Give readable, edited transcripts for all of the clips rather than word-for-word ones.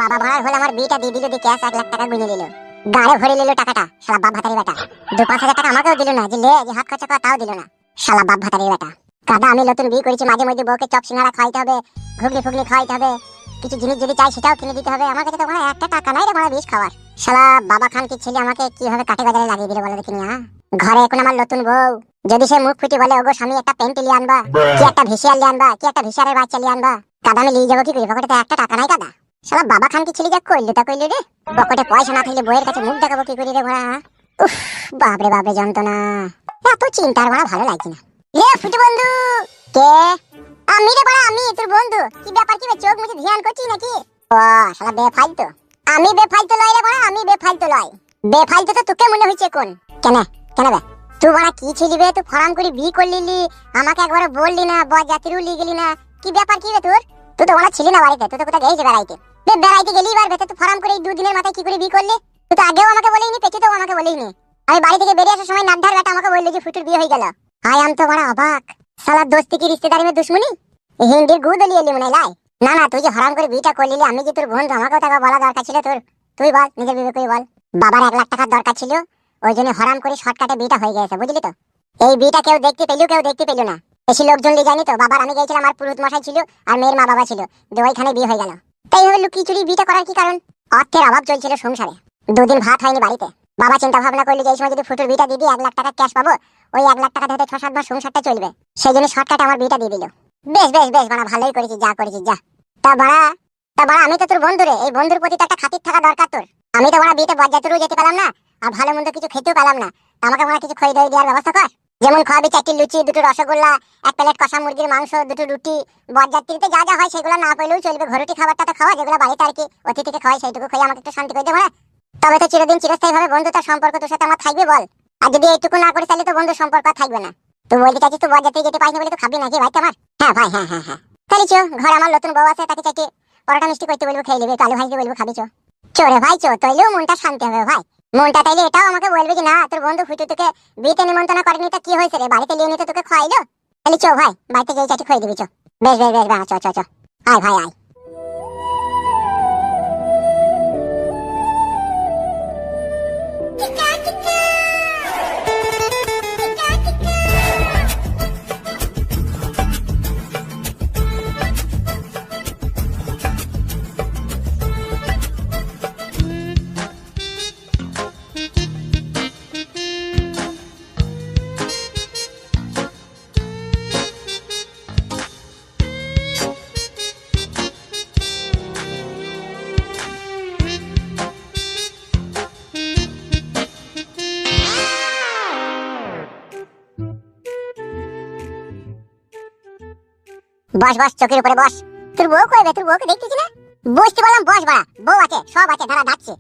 বাবা ভাড়ার হলে আমার বিয়েটা দিয়ে দিল, দিয়ে ক্যাশ 1 লাখ টাকা গুনে নিল, গাড়ে ভরে নিল টাকাটা। শালা বাপ ভাতারি বেটা। 2-5 হাজার টাকা আমাকেও দিল না, যে লে যে হাত খরচা করা তাও দিল না। শালা বাপ ভাতারি বেটা। কাদা আমি নতুন বিয়ে করেছি, মাঝে মধ্যে বউকে চপ সিঙ্গারা খাইতে হবে, ঘুগনি ফুগনি খাইতে হবে, কিছু জিনিস যদি চাই সেটাও কিনে দিতে হবে। আমার কাছে তো মানে একটা টাকা নাই রে মানে বিষ খাওয়ার। শালা বাবা খান কি ছেলে আমাকে কিভাবে কাটে বাজারে লাগিয়ে দিল বলে দেখিনি। হ্যাঁ, ঘরে এখন আমার নতুন বউ, যদি সে মুখ ফুটে বলে ওগো স্বামী একটা প্যান্ট লিয়ে আনবা, কি একটা ভিসিয়ার লিয়ে আনবা, কি একটা ভিসিয়ারের বাচ্চা লিয়ে আনবা, কাদা আমি লিয়ে যাবো কি করে? পকেটে তো একটা টাকা নাই কাদা। শালা বাবা খান কি ছেলে যা কইলো তা কইলো রে। পকেটে পয়সা না থাকলে বউয়ের কাছে মুখ দেখাবো কি করে রে ঘোড়া। উফ, বাপরে বাপরে যন্ত্রণা। এত চিন্তার বড়া ভালো লাগছে না। এ ফুটে বন্ধু। কে? আমি রে বড়া, আমি তোর বন্ধু। কি ব্যাপার, কি চোখ মুছে ধ্যান করছিস নাকি? ও শালা বেফালতু। আমি বেফালতু লয় রে বড়া, আমি বেফালতু লয়। বেফালতু তো তোকে মনে হচ্ছে কোন? কেন কেন বে? তুই বড়া কি ছিলি বে? তুই ফরাম করে বিয়ে করলিলি, আমাকে একবার বললি না, বর জাতিরও লিয়ে গেলি না। কি ব্যাপার কি রে তোর? তুই তো বড়া ছিলি না বাড়িতে, তুই তো কোথায় গেছিস বেড়াইতে? বেড়াইতে গেলি এবার বেতে তুই ফরাম করে 2 দিনের মাথায় কি করে বিয়ে করলি? তুই তো আগেও আমাকে বলিনি, পেছিতেও আমাকে বলিনি। আমি বাড়ি থেকে বেরিয়ে আসার সময় নাড্ডার বেটা আমাকে বললি যে ফুটুর বিয়ে হয়ে গেল। হাই আম তো বড়া অবাক। সালা দোস্তি কি রিশতেদারি মে দুশ্মনী? হিন্দি গুদ লিয়ে এলি মনে লাই। না না, তুই যে হারাম করে বিয়েটা করলি, আমি যে তোর বন্ধু, আমাকেও টাকা বলা দরকার ছিল তোর। তুই বল, নিজের বিবেকে বল। বাবার 1 লাখ টাকার দরকার ছিল, ওই জন্য হারাম করে শর্টকাটে বিয়েটা হয়ে গেছে, বুঝলি তো? এই বিয়েটা কেউ দেখতে পেলো, কেউ দেখতে পেলো না। বেশি লোকজন লিয়ে জানি তো। বাবার আমি গেছিলাম, আর পুরোহিত মশাই ছিল, আর মেয়ের মা বাবা ছিল, দিয়ে ওইখানে বিয়ে হয়ে গেল। তাই হলো লুকিয়ে চুরি বিয়েটা করার কি কারণ? অর্থের অভাব চলছিল সংসারে, 2 দিন ভাত হয়নি বাড়িতে। বাবা চিন্তা ভাবনা করলো যে এই সময় যদি ফুটুর বিয়েটা দিয়ে দিই 1 লাখ টাকা ক্যাশ পাবো, ওই 1 লাখ টাকা ধরে 6-7 মাস সংসারটা চলবে। সেই জন্য শর্টকাটে আমার বিয়েটা দিয়ে দিল। বেশ বেশ বেশ বাড়া, ভালোই করেছিস, যা করেছিস যা। তা বাড়া, আমি তো তোর বন্ধু রে, এই বন্ধুর প্রতি তো একটা খাতির থাকা দরকার তোর। আমি তো বাড়া বিয়েতে বরযাত্রীও যেতে পেলাম না, আর ভালো মন্দ কিছু খেতেও পেলাম না। আমাকে বাড়া কিছু খই দই দেওয়ার ব্যবস্থা কর। যেমন খাওয়াবি 4টি লুচি, 2টো রসগোল্লা, 1 প্লেট কষা মুরগির মাংস, 2টো রুটি। বরযাত্রীতে যা যা হয় সেগুলো না পেলেও চলবে, ঘরোটি খাবারটা তো খাওয়া, যেগুলো বাড়িতে আর কি অতিথিকে খাওয়াই সেইটুকু খাই, আমাকে একটু শান্তি করে দে বাড়া। তবে তো চিরদিন চিরস্থায়ী ভাবে বন্ধুতার সম্পর্ক তোর সাথে আমার থাকবে বল। আর যদি এইটুকু না করিস তাহলে তো বন্ধুর সম্পর্ক থাকবে না। তুই বলতে চাচ্ছিস তুই বরযাত্রী যেতে পারিস না বলে তো খাবি নাকি ভাই তোমার? হ্যাঁ ভাই, হ্যাঁ হ্যাঁ হ্যাঁ। তাহলে চো, ঘরে আমার নতুন বউ আছে, তাকে চাইতে পরোটা মিষ্টি করতে বলবো, খেয়ে নেবে, আলু ভাইকে বলবো খাবি। চো চো রে ভাই, চো, তাইলেও মনটা শান্তি হবে ভাই। মনটা তাইলে এটাও আমাকে বলবে যে না, তোর বন্ধু ফুটু তোকে বিয়েতে নিমন্ত্রণ করেনি, তা কি হয়েছে রে, বাড়িতে লিয়ে নিতে তোকে খাওয়াইলো। তাহলে চো ভাই, বাড়িতে গিয়ে চাটি খাইয়ে দিবি। চো বেশ বেশ বেশ বাড়া, চো চো চো, আয় ভাই আয়। বস বস, চোখের উপরে বস। তোর বউ কইবে? তোর বউকে দেখতেছি না। বসতে বললাম বস বাড়া, বউ আছে, সব আছে, দাঁড়া ডাকছে।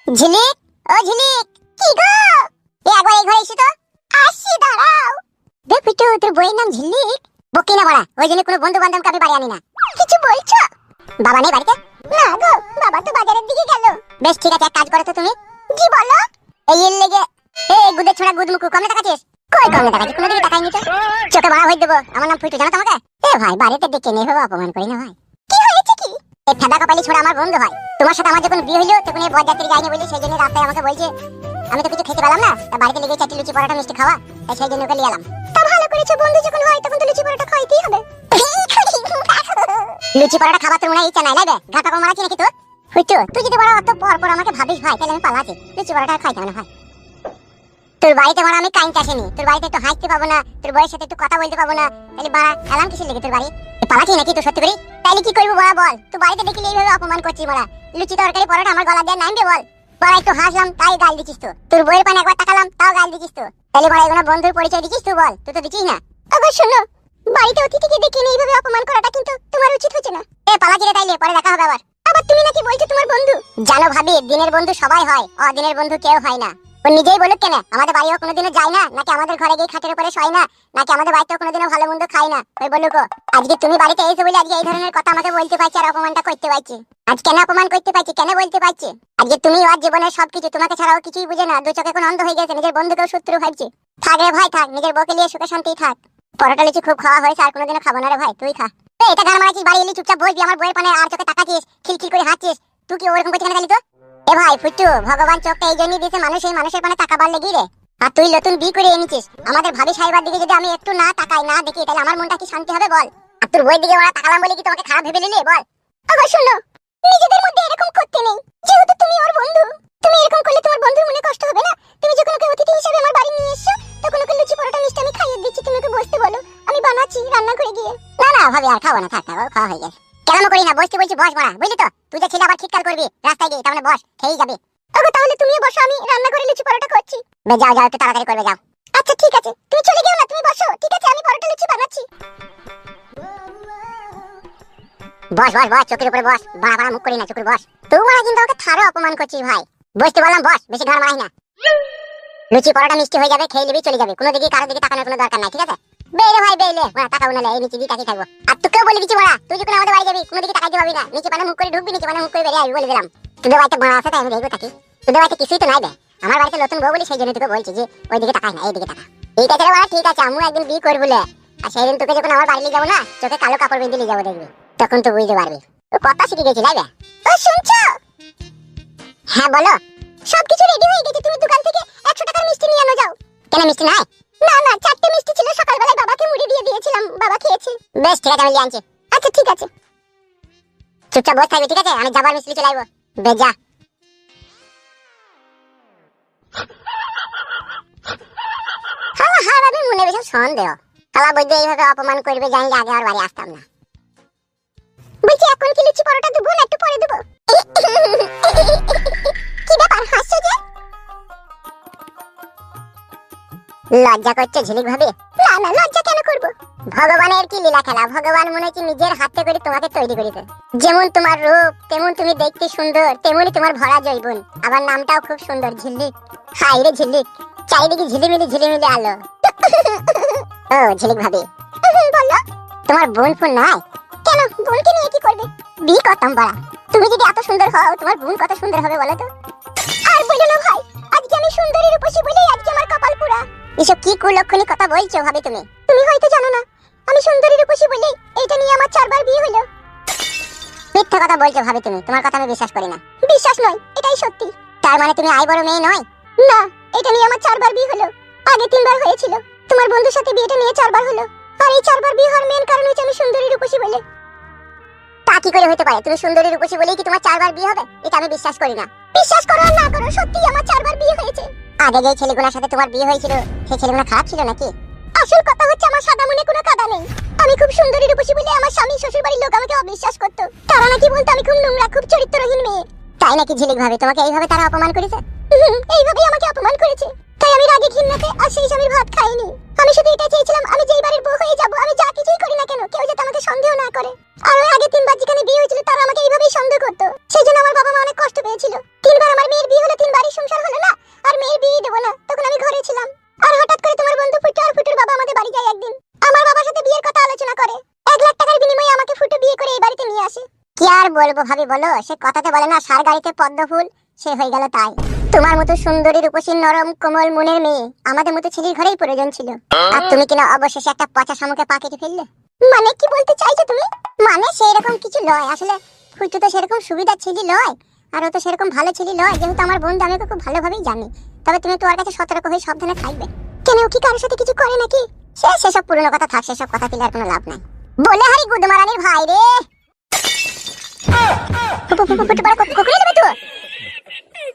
ঝিলিক, ও ঝিলিক। কি গো? একবার এই ঘরে এসো তো। আসি, দাঁড়াও। দেখ পিটু, তোর বউয়ের নাম ঝিলিক? বকি না বাড়া, ওই জন্য কোনো বন্ধু বান্ধব কাপি বাড়ি আনি না। কিছু বলছো? বাবা নেই বাড়িতে? না গো, বাবা তো বাজারের দিকে গেল। বেশ ঠিক আছে, এক কাজ করো তো তুমি। জি বলো। এই এর লেগে এই গুদে ছোড়া গুদ মুকু কমনে তাকাচ্ছিস? কই কমনে তাকাচ্ছিস? কোনো দিকে তাকাইনি তো। চোখে বড়া হয়ে দেবো, আমার নাম ফুটু, জানো তোমাকে? এ ভাই, বাড়িতে ডেকে নেই ভাবে অপমান করি না ভাই। কি হয়েছে কি? এই ফেদা কপালি ছোড়া আমার বন্ধু হয়। তোমার সাথে আমার যখন বিয়ে হইলো তখন এই বরযাত্রী যায়নি বলি, সেই জন্য রাস্তায় আমাকে বলছে আমি তো কিছু খেতে পেলাম না, তা বাড়িতে লেগে 4টি লুচি পরোটা মিষ্টি খাওয়া, তাই সেই জন্য ওকে নিয়ে এলাম। তা ভালো করেছো, বন্ধু যখন হয় তখন তো লুচি পরোটা খাইতেই হবে। লুচি পরোটা খাবার তোর মনে ইচ্ছা নাই লাগে? ঘাটা কম মারাচ্ছি নাকি তোর? ফুটু, তুই যদি বড় অত পর আমাকে ভাবিস ভাই, তাহলে আমি পালাচ্ছি। লুচি পরোটা খাইতে হবে না ভাই। তোর বাড়িতে মারা আমি কাইন আসেনি, তোর বাড়িতে একটু হাসতে পাবো না, তোর বউয়ের সাথে একটু কথা বলতে পাবো না, তাহলে বাড়া এলাম কিসের লেগে তোর বাড়ি? পালাচ্ছি নাকি তুই সত্যি করি? তাইলে কি করবো বড়া বল? তুই বাড়িতে দেখলি এইভাবে অপমান করছিস বড়া, লুচি তরকারি পরোটা আমার গলা দিয়ে নামবে বল? বড়া একটু হাসলাম তাই গাল দিছিস তো, তোর বউয়ের পানে একবার তাকালাম তাও গাল দিছিস তো, তাহলে বড়া এগুলো বন্ধুর পরিচয় দিছিস তুই বল? তুই তো দিছিস না। আবার শোনো, বাড়িতে অতিথিকে ডেকে নিয়ে এইভাবে অপমান করাটা কিন্তু তোমার উচিত হচ্ছে না। এ পালাচ্ছি রে, তাইলে পরে দেখা হবে আবার। আবার তুমি নাকি বলছো তোমার বন্ধু? জানো ভাবি, দিনের বন্ধু সবাই হয়, অদিনের বন্ধু কেউ হয় না। ও নিজেই বলুক কেন, আমাদের বাড়িও কোনোদিনও যায় না, নাকি আমাদের ঘরে গিয়ে খাটের উপরে শোয় না, নাকি আমাদের বাড়িতেও কোনোদিনও ভালো মন্দ খায় না। ওই বলুক, আজকে তুমি বাড়িতে এসে বলে আজকে এই ধরনের কথা আমাকে বলতে পারছি আর অপমানটা করতে পারছি। আজ কেন অপমান করতে পারছি, কেন বলতে পারছি? আজকে তুমি ওর জীবনের সবকিছু, তোমাকে ছাড়াও কিছুই বুঝে না, দু চোখে এখন অন্ধ হয়ে গেছে, নিজের বন্ধুকেও শত্রু ভাবছে। থাক রে ভাই থাক, নিজের বউকে নিয়ে সুখে শান্তি থাক। পরোটা লিচি খুব খাওয়া হয়েছে, আর কোনোদিনও খাবো না রে ভাই, তুই খা। এই এটা গান মারাচ্ছিস, বাড়ি এলি চুপচাপ বসবি, আমার বইয়ের পানে আর চোখে তাকাচ্ছিস, খিলখিল করে হাঁটছিস। তুই কি ওরকম করছিস কেন তো? এ ভাই ফুট্টু, ভগবান চোখটা এই জন্যই দিয়েছে মানুষ এই মানুষের পানে তাকাবার লেগি রে। আর তুই নতুন বিয়ে করে এনেছিস, আমাদের ভাবি সাহেবার দিকে যদি আমি একটু না তাকাই না দেখি, তাহলে আমার মনটা কি শান্তি হবে বল? আর তোর বইয়ের দিকে ওরা তাকালাম বলে কি তোমাকে খারাপ ভেবে নিলি বল? আবার শুনো, নিজেদের মধ্যে এরকম করতে নেই। যেহেতু তুমি ওর বন্ধু, তুমি এরকম করলে তোমার বন্ধুর মনে কষ্ট হবে না? তুমি যখন ওকে অতিথি হিসেবে আমার বাড়ি নিয়ে এসছো, তখন ওকে লুচি পরোটা মিষ্টি আমি খাইয়ে দিচ্ছি, তুমি ওকে বসতে বলো, আমি বানাচ্ছি রান্না করে গিয়ে। না না ভাবি, আর খাবো না, থাক থাক, খাওয়া হয়ে গেছে। কেন করি না, বসতে বলছি বস মারা, বুঝলি তো? তুই যে ছেলে আবার খিটকাল করবি রাস্তায় গিয়ে, তাহলে বস, খেয়েই যাবি। ওগো তাহলে তুমিও বসো, আমি রান্না করে লুচি পরোটা করছি। বে যাও যাও, একটু তাড়াতাড়ি করবে যাও। আচ্ছা ঠিক আছে, তুমি চলে গেও না, তুমি বসো, ঠিক আছে, আমি পরোটা লুচি বানাচ্ছি। বস বস বস, চোখের উপরে বস, বাড়া বাড়া মুখ করি না, চোখের বস। তোমরা কিন্তু আমাকে থারো অপমান করছিস ভাই। বসতে বললাম বস, বেশি ঘাড় মারাই না। লুচি পরোটা মিষ্টি হয়ে যাবে, খেয়ে নিবি, চলে যাবে, কোনো দিকে কারোর দিকে তাকানোর কোনো দরকার নাই, ঠিক আছে? বেলে ভাই বেলে, তাকাবো না, এই নিচে দিয়ে তাকিয়ে থাকবো। আর তোকেও বলে দিচ্ছি বড়া, তুই যখন আমাদের বাড়ি যাবি কোনো দিকে তাকাইতে পারবি না, নিচে পানে মুখ করে ঢুকবি, নিচে পানে মুখ করে বেরিয়ে আসবি, বলে দিলাম। তোদের বাড়িতে বড়া আছে তাই আমি দেখবো থাকি, তোদের বাড়িতে কিছুই তো নাই বে। আমার বাড়িতে নতুন বউ বলি, সেই জন্য তোকে বলছি যে ওই দিকে তাকাই না, এই দিকে তাকা। ঠিক আছে রে বড়া, ঠিক আছে, আমিও একদিন বিয়ে করবো বলে, আর সেই দিন তোকে যখন আমার বাড়ি নিয়ে যাবো না, চোখে কালো কাপড় বেঁধে নিয়ে যাবো, দেখবি তখন তো বুঝতে পারবি। ও কথা শিখে গেছি লাইবে। ও শুনছো? হ্যাঁ বলো। সবকিছু রেডি হয়ে গেছে, তুমি দোকান থেকে 100 টাকার মিষ্টি নিয়ে আনো যাও। কেন মিষ্টি নাই? না না, 4টে মিষ্টি ছিল, সকালবেলায় বাবাকে মুড়ি দিয়ে দিয়েছিলাম, বাবা খেয়েছে। বেশ ঠিক আছে, আমি নিয়ে আনছি। আচ্ছা ঠিক আছে, চুপচাপ বসে থাকবি, ঠিক আছে? আমি যাবার মিষ্টি চলে আসবো, বেজা। হ্যাঁ হ্যাঁ, আমি মনে বেশি সন্দেহ খালা বৈদ্য এইভাবে অপমান করবে, জানলে আগে আর বাড়ি আসতাম না। বলছি এখন কি লুচি পরোটা দেবো না একটু পরে দেবো? কি ব্যাপার হাসছো যে? লজ্জা করছে ঝিলিক ভাবি? না না, লজ্জা কেন করব? ভগবানের কি লীলা খেলা, ভগবান মনে হচ্ছে নিজের হাতে করে তোমাকে তৈরি করেছে। যেমন তোমার রূপ, তেমন তুমি দেখতে সুন্দর, তেমনি তোমার ভরা জৈবন, আবার নামটাও খুব সুন্দর, ঝিলিক। হাই রে ঝিলিক, চারিদিকে ঝিলিমিলি আলো। ও ঝিলিক ভাবি বলো, তোমার বোন ফোন নাই? কেন, বোনকে নিয়ে কি করবে? বিয়ে করতাম বাড়া। তুমি যদি এত সুন্দর হও, তোমার বোন কত সুন্দর হবে বলো তো? আর বলো না ভাই, আজকে আমি সুন্দরীর রূপসী বলেই আজকে আমার কপাল পুরা। এসব কি কুলক্ষণী কথা বলছো ভাবি তুমি? তুমি হয়তো জানো না, আমি সুন্দরীর রূপসী বলেই এইটা নিয়ে আমার 4বার বিয়ে হলো। মিথ্যা কথা বলছো ভাবি তুমি, তোমার কথা আমি বিশ্বাস করি না। বিশ্বাস নয়, এটাই সত্যি। তার মানে তুমি আই বড় মেয়ে নয়? না, এটা নিয়ে আমার 4বার বিয়ে হলো, আগে 3বার হয়েছিল। তোমার বন্ধুর সাথে বিয়েটা নিয়ে 4বার হলো, আর এই 4বার বিয়ে হওয়ার মেন কারণ হচ্ছে আমি সুন্দরীর রূপসী বলে। তা কি করে হতে পারে? তুমি সুন্দরীর রূপসী বলেই কি তোমার 4বার বিয়ে হবে? এটা আমি বিশ্বাস করি না। বিশ্বাস করো আর না করো, সত্যি আমার 4বার বিয়ে হয়েছে। আগে যে ছেলেগুলোর সাথে তোমার বিয়ে হয়েছিল, সেই ছেলেগুলো খারাপ ছিল নাকি? আসল কথা হচ্ছে আমার সাদা মনে কোনো কাদা নেই। আমি খুব সুন্দরী রূপসী বলে আমার স্বামী শ্বশুর বাড়ির লোক আমাকে অবিশ্বাস করতো। তারা নাকি বলতো আমি খুব নোংরা, খুব চরিত্রহীন মেয়ে। তাই নাকি ঝিলিক ভাবে তোমাকে এইভাবে তারা অপমান করেছে? এইভাবেই আমাকে অপমান করেছে। তাই আমি রাগে ঘৃণাতে আর সেই স্বামীর ভাত খাইনি। আমি শুধু এটা চেয়েছিলাম, আমি যেই বাড়ির বউ হয়ে যাব, আমি যা কিছুই করি না কেন, কেউ যাতে আমাকে সন্দেহ না করে। আর ওই আগে 3বার যেখানে বিয়ে হয়েছিল, তারা আমাকে এইভাবেই সন্দেহ করতো। সেই জন্য আমার বাবা মা অনেক কষ্ট পেয়েছিল। 3বার আমার মেয়ের বিয়ে হলো, 3বারই সংসার হলো না, আর মেয়ের বিয়ে দেবো না, তখন আমি ঘরে ছিলাম। আর হঠাৎ করে তোমার বন্ধু ফুটু আর ফুটুর বাবা আমাদের বাড়ি যায় একদিন। আমার বাবার সাথে বিয়ের কথা আলোচনা করে, 1 লাখ টাকার বিনিময়ে আমাকে ফুটু বিয়ে করে এই বাড়িতে নিয়ে আসে। কি আর বলবো ভাবি বলো, সে কথাতে বলে না সার গাড়িতে পদ্ম ফুল, সে হয়ে গেল তাই। তোমার মতো সুন্দরী রূপসী নরম কোমল মনের মেয়ে আমাদের মতো ছেলের ঘরেই প্রয়োজন ছিল, আর তুমি কিনা অবশেষে একটা পচা শামুকে পা কেটে ফেললে। মানে কি বলতে চাইছো তুমি? মানে সেরকম কিছু নয়, আসলে ফুটু তো সেরকম সুবিধা ছেলে নয়, আর ও তো সেরকম ভালো ছেলে নয়। যেহেতু আমার বন্ধু, আমি ওকে খুব ভালোভাবেই জানি। তবে তুমি তোমার কাছে সতর্ক হয়ে সাবধানে থাকবে। কেন, ও কি কারোর সাথে কিছু করে নাকি? সেসব পুরনো কথা থাক, সেসব কথা তুলে আর কোনো লাভ নাই। বলে হারি গুদমারানির ভাই রে।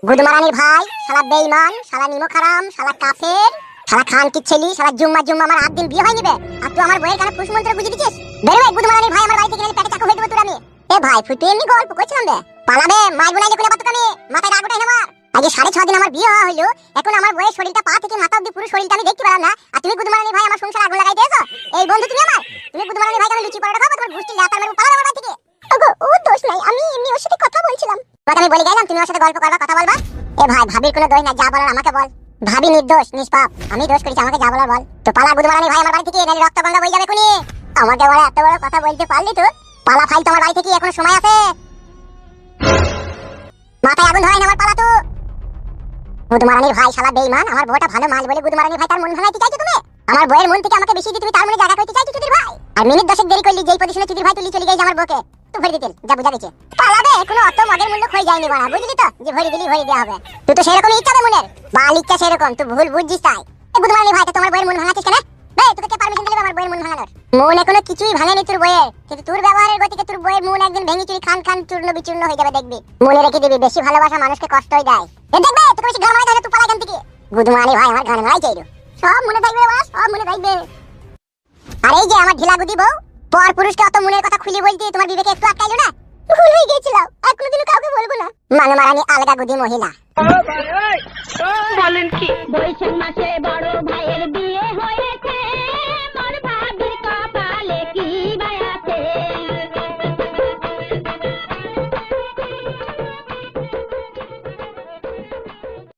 গুদমারানির ভাই, শালা বেঈমান, শালা নিমখারাম, শালা কাফের, শালা খান কি ছেলি, শালা জুম্মা আমার 8 দিন বিয়ে হয়ে যাবে, আর তুই আমার বইয়ের কানে ফুস মন্ত্র বুঝিয়ে দিছিস? বের ভাই গুদমারানির ভাই, আমার বাড়ি থেকে পেটে চাকু হয়ে দেবো তোর আমি। এ ভাই ফুটে এমনি গল্প করছিলাম বে, পালাবে মাইর বুলাই দেখলে বাতুক আমি মাথায় রাগ উঠাই আমার। আগে 6.5 দিন আমার বিয়ে হওয়া হলো, এখন আমার বইয়ের শরীরটা পা থেকে মাথা অবধি পুরো শরীরটা আমি দেখতে পেলাম না, আর তুমি গুদমারানির ভাই আমার সংসার আগুন লাগাই দিয়েছো। এই বন্ধু তুমি আমার, তুমি গুদমারানির ভাইকে আমি লুচি পরোটা খাবো, তোমার গুষ্টি লাতার মেরে পালাবে আমার বাড়ি থেকে। ওগো ও দোষ নাই, আমি এমনি ওর সাথে কথা বলছিলাম। বাট আমি বলে গেলাম তুমি ওর সাথে গল্প করবা, কথা বলবা। এ ভাই ভাবির কোনো দোষ না, যা বলার আমাকে বল। ভাবি নির্দোষ নিষ্পাপ, আমি দোষ করেছি, আমাকে যা বলার বল। তো পালা গুদমারানির ভাই আমার বাড়ি থেকে, নালে রক্ত গঙ্গা বয়ে যাবে কোনি। আমাকে বলে এত বড় কথা বলতে পারলি তো? পালা ফাইল তোমার বাড়ি থেকে, এখনো সময় আছে। মাথায় আগুন ধরাই না আমার, পালা তো। গুদমারানির ভাই শালা বেঈমান, আমার বউটা ভালো মাল বলে গুদমারানির ভাই তার মন ভাঙাইতে চাইছো তুমি? আমার বইয়ের মন থেকে আমাকে বেশি দিয়ে তুমি তার মনে জায়গা করতে চাইছো চুদির ভাই। আর মিনিট 10 দেরি করলি যেই পজিশনে চুদির ভাই তুলি চলে গেছে আমার বউকে, তুই ভরি দিতেন যা বুঝা গেছে। পালাবে কোনো অত মগের মূল্য খই যায়নি বাড়া, বুঝলি তো যে ভরি দিলি ভরি দেওয়া হবে। তুই তো সেরকমই ইচ্ছা মনের বাল ইচ্ছা সেরকম, তুই ভুল বুঝছিস তাই। এ বুধমানি ভাই তোমার বইয়ের মন ভাঙাছিস কেন? বে তোকে কে পারমিশন দিলে আমার বইয়ের মন ভাঙানোর? মন এখনো কিছুই ভাঙেনি তোর বইয়ের, কিন্তু তোর ব্যবহারের গতিকে তোর বইয়ের মন একদিন ভেঙে চুরি খান খান চূর্ণ বিচূর্ণ হয়ে যাবে দেখবি। মনে রেখে দিবি বেশি ভালোবাসা মানুষকে কষ্টই দেয়। এ দেখবে তোকে বেশি গান মারাই তাহলে তুই পালা এখান থেকে। বুধমানি ভাই আমার গান মারাই চাইলো, সব মনে থাকবে বাস, সব মনে থাকবে। আর এই যে আমার ঢিলা গুদি বউ, পর পুরুষকে অত মনের কথা খুলে বলতে তোমার বিবেকে একটু আটকাইলো না? ভুল হয়ে গিয়েছিল, আর কোনোদিনও কাউকে বলবো না। মানে মারানি আলগা গুদি মহিলা। বলেন কি? বৈশাখ মাসে বড় ভাইয়ের বিয়ে।